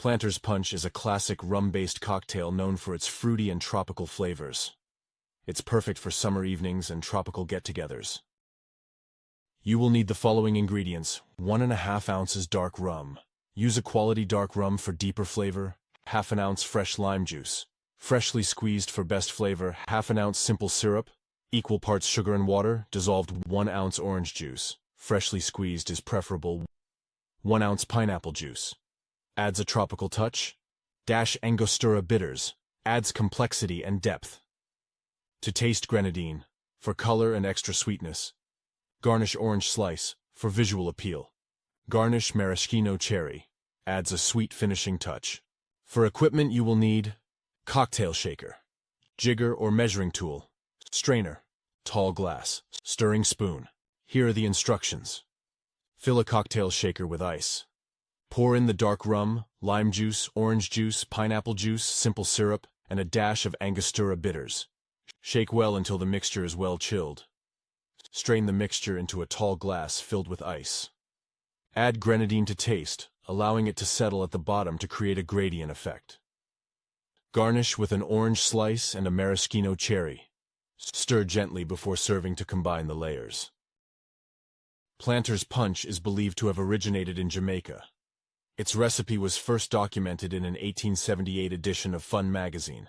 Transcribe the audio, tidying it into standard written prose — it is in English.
Planter's Punch is a classic rum-based cocktail known for its fruity and tropical flavors. It's perfect for summer evenings and tropical get-togethers. You will need the following ingredients: 1½ ounces dark rum. Use a quality dark rum for deeper flavor. ½ ounce fresh lime juice. Freshly squeezed for best flavor. ½ ounce simple syrup. Equal parts sugar and water. Dissolved 1 ounce orange juice. Freshly squeezed is preferable. 1 ounce pineapple juice. Adds a tropical touch. Dash Angostura bitters. Adds complexity and depth. To taste, Grenadine, for color and extra sweetness. Garnish orange slice, for visual appeal. Garnish maraschino cherry. Adds a sweet finishing touch. For equipment you will need cocktail shaker, jigger or measuring tool, strainer, tall glass, stirring spoon. Here are the instructions. Fill a cocktail shaker with ice. Pour in the dark rum, lime juice, orange juice, pineapple juice, simple syrup, and a dash of Angostura bitters. Shake well until the mixture is well chilled. Strain the mixture into a tall glass filled with ice. Add grenadine to taste, allowing it to settle at the bottom to create a gradient effect. Garnish with an orange slice and a maraschino cherry. Stir gently before serving to combine the layers. Planter's Punch is believed to have originated in Jamaica. Its recipe was first documented in an 1878 edition of Fun magazine.